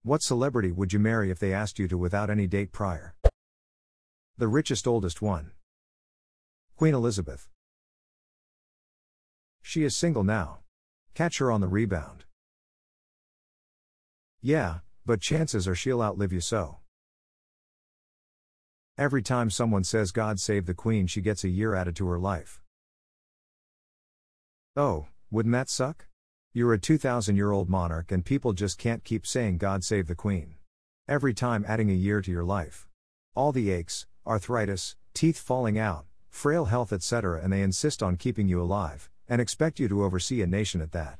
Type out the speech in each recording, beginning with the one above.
What celebrity would you marry if they asked you to without any date prior? The richest oldest one. Queen Elizabeth. She is single now. Catch her on the rebound. Yeah, but chances are she'll outlive you so. Every time someone says God save the Queen, she gets a year added to her life. Oh, wouldn't that suck? You're a 2,000-year-old monarch and people just can't keep saying God save the Queen. Every time adding a year to your life. All the aches, arthritis, teeth falling out, frail health, etc., and they insist on keeping you alive, and expect you to oversee a nation at that.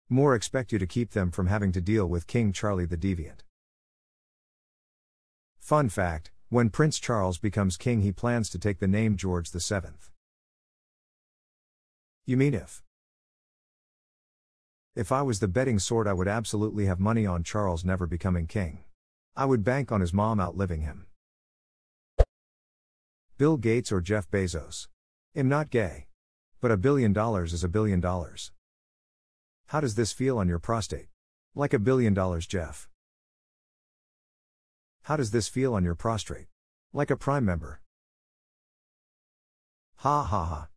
More expect you to keep them from having to deal with King Charlie the Deviant. Fun fact, when Prince Charles becomes king, he plans to take the name George VII. You mean if I was the betting sort, I would absolutely have money on Charles never becoming king. I would bank on his mom outliving him. Bill Gates or Jeff Bezos? I'm not gay. But $1 billion is $1 billion. How does this feel on your prostate? Like $1 billion, Jeff. How does this feel on your prostrate? Like a Prime member. Ha ha ha.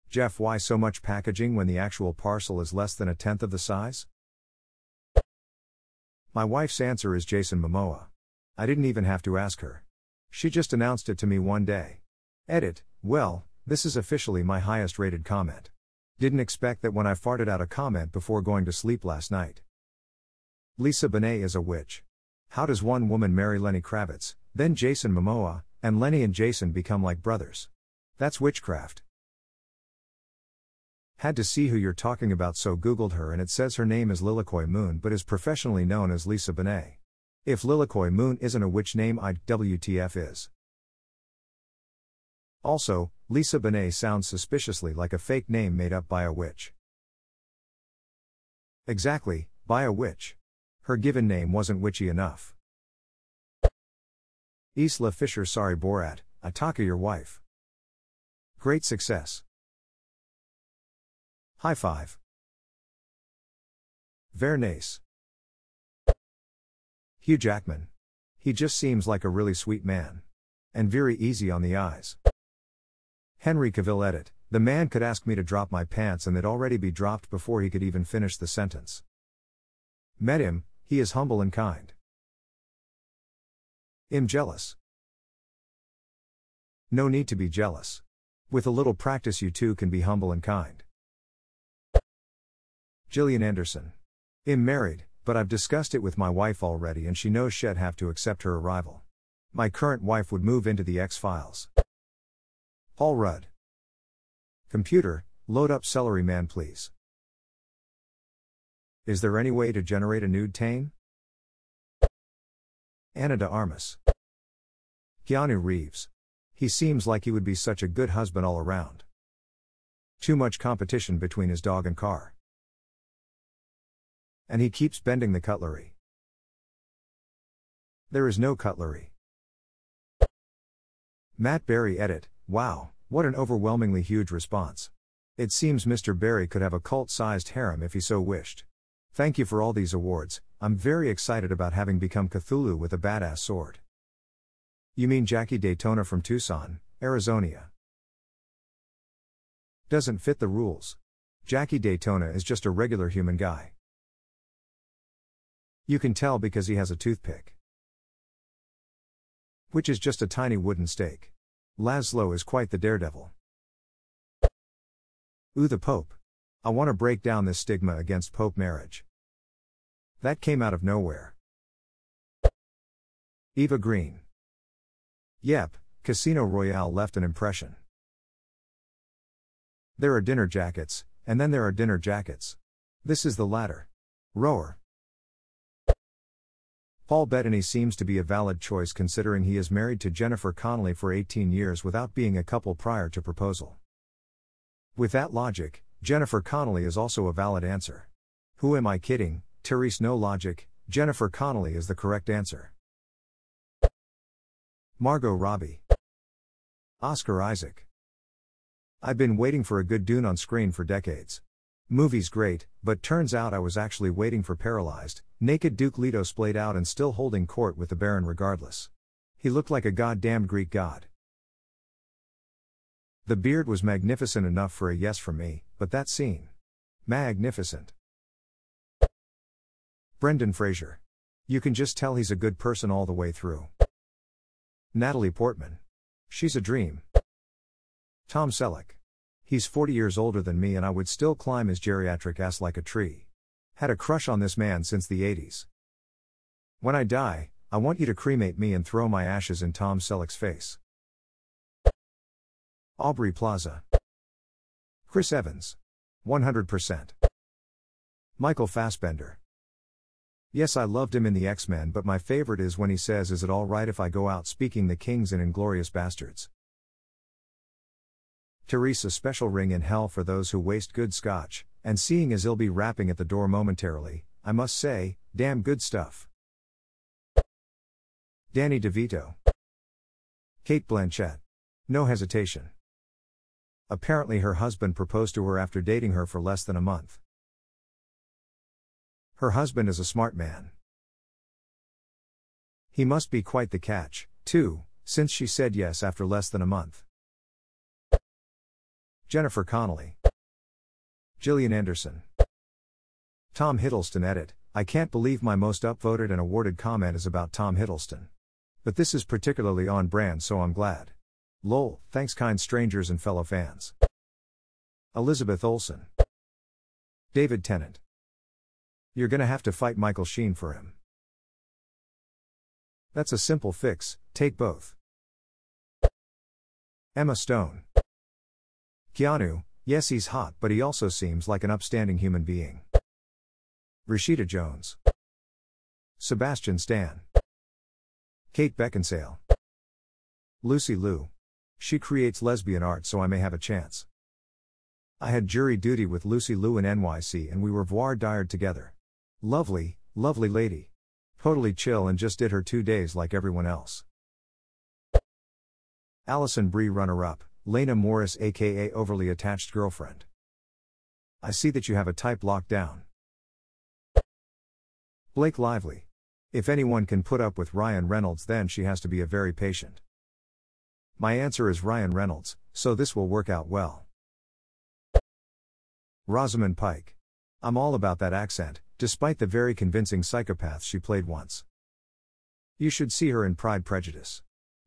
Jeff, why so much packaging when the actual parcel is less than 1/10 of the size? My wife's answer is Jason Momoa. I didn't even have to ask her. She just announced it to me one day. Edit, well, this is officially my highest rated comment. Didn't expect that when I farted out a comment before going to sleep last night. Lisa Bonet is a witch. How does one woman marry Lenny Kravitz, then Jason Momoa, and Lenny and Jason become like brothers? That's witchcraft. Had to see who you're talking about, so googled her and it says her name is Lilikoi Moon but is professionally known as Lisa Bonet. If Lilikoi Moon isn't a witch name, WTF is. Also, Lisa Bonet sounds suspiciously like a fake name made up by a witch. Exactly, by a witch. Her given name wasn't witchy enough. Isla Fisher, sorry Borat, Ataka your wife. Great success. High five. Very nice. Hugh Jackman. He just seems like a really sweet man. And very easy on the eyes. Henry Cavill edit, the man could ask me to drop my pants and they'd already be dropped before he could even finish the sentence. Met him, he is humble and kind. I'm jealous. No need to be jealous. With a little practice you too can be humble and kind. Gillian Anderson. I'm married, but I've discussed it with my wife already and she knows she'd have to accept her arrival. My current wife would move into the X-Files. Paul Rudd. Computer, load up Celery Man please. Is there any way to generate a nude tane? Anna de Armas. Keanu Reeves. He seems like he would be such a good husband all around. Too much competition between his dog and car. And he keeps bending the cutlery. There is no cutlery. Matt Berry edit, wow, what an overwhelmingly huge response. It seems Mr. Berry could have a cult-sized harem if he so wished. Thank you for all these awards, I'm very excited about having become Cthulhu with a badass sword. You mean Jackie Daytona from Tucson, Arizona? Doesn't fit the rules. Jackie Daytona is just a regular human guy. You can tell because he has a toothpick. Which is just a tiny wooden stake. Laszlo is quite the daredevil. Ooh, the Pope. I want to break down this stigma against Pope marriage. That came out of nowhere. Eva Green. Yep, Casino Royale left an impression. There are dinner jackets, and then there are dinner jackets. This is the latter. Rower. Paul Bettany seems to be a valid choice considering he is married to Jennifer Connelly for 18 years without being a couple prior to proposal. With that logic, Jennifer Connelly is also a valid answer. Who am I kidding, Therese? No logic, Jennifer Connelly is the correct answer. Margot Robbie. Oscar Isaac. I've been waiting for a good Dune on screen for decades. Movie's great, but turns out I was actually waiting for paralyzed, naked Duke Leto splayed out and still holding court with the Baron regardless. He looked like a goddamned Greek god. The beard was magnificent enough for a yes from me, but that scene. Magnificent. Brendan Fraser. You can just tell he's a good person all the way through. Natalie Portman. She's a dream. Tom Selleck. He's 40 years older than me and I would still climb his geriatric ass like a tree. Had a crush on this man since the 80s. When I die, I want you to cremate me and throw my ashes in Tom Selleck's face. Aubrey Plaza. Chris Evans. 100%. Michael Fassbender. Yes, I loved him in the X-Men, but my favorite is when he says, "Is it all right if I go out speaking the Kings in Inglourious Bastards?" Teresa. Special ring in hell for those who waste good scotch, and seeing as he'll be rapping at the door momentarily, I must say, damn good stuff. Danny DeVito. Kate Blanchett. No hesitation. Apparently her husband proposed to her after dating her for less than a month. Her husband is a smart man. He must be quite the catch, too, since she said yes after less than a month. Jennifer Connelly. Gillian Anderson. Tom Hiddleston. Edit. I can't believe my most upvoted and awarded comment is about Tom Hiddleston. But this is particularly on brand, so I'm glad. Lol, thanks kind strangers and fellow fans. Elizabeth Olsen. David Tennant. You're gonna have to fight Michael Sheen for him. That's a simple fix, take both. Emma Stone. Keanu, yes he's hot but he also seems like an upstanding human being. Rashida Jones. Sebastian Stan. Kate Beckinsale. Lucy Liu. She creates lesbian art so I may have a chance. I had jury duty with Lucy Liu in NYC and we were voir dired together. Lovely, lovely lady. Totally chill and just did her 2 days like everyone else. Alison Brie. Runner-up, Lena Morris aka overly attached girlfriend. I see that you have a type locked down. Blake Lively. If anyone can put up with Ryan Reynolds then she has to be a very patient. My answer is Ryan Reynolds, so this will work out well. Rosamund Pike. I'm all about that accent, despite the very convincing psychopath she played once. You should see her in Pride Prejudice.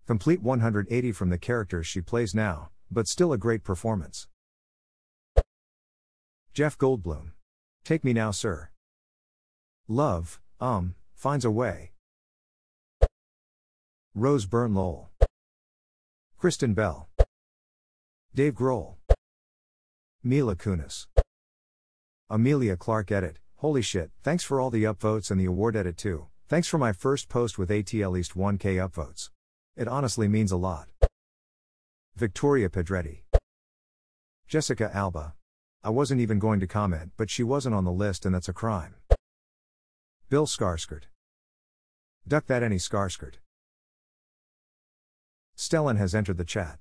Complete 180 from the characters she plays now, but still a great performance. Jeff Goldblum. Take me now, sir. Love, finds a way. Rose Byrne. Lowell. Kristen Bell. Dave Grohl. Mila Kunis. Amelia Clark. Edit. Holy shit, thanks for all the upvotes and the award. Edit too. Thanks for my first post with at least 1k upvotes. It honestly means a lot. Victoria Pedretti. Jessica Alba. I wasn't even going to comment, but she wasn't on the list and that's a crime. Bill Skarsgård. Duck that any Skarsgård. Stellan has entered the chat.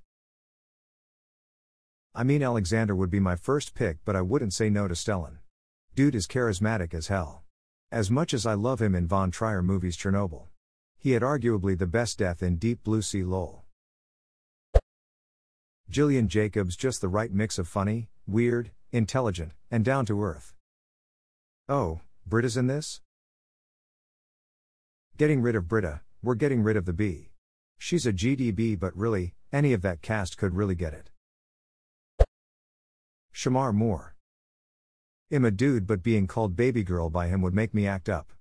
I mean Alexander would be my first pick but I wouldn't say no to Stellan. Dude is charismatic as hell. As much as I love him in Von Trier movies Chernobyl. He had arguably the best death in Deep Blue Sea. Lol. Jillian Jacobs. Just the right mix of funny, weird, intelligent, and down to earth. Oh, Britta's in this? Getting rid of Britta, we're getting rid of the B. She's a GDB but really, any of that cast could really get it. Shamar Moore. I'm a dude but being called baby girl by him would make me act up.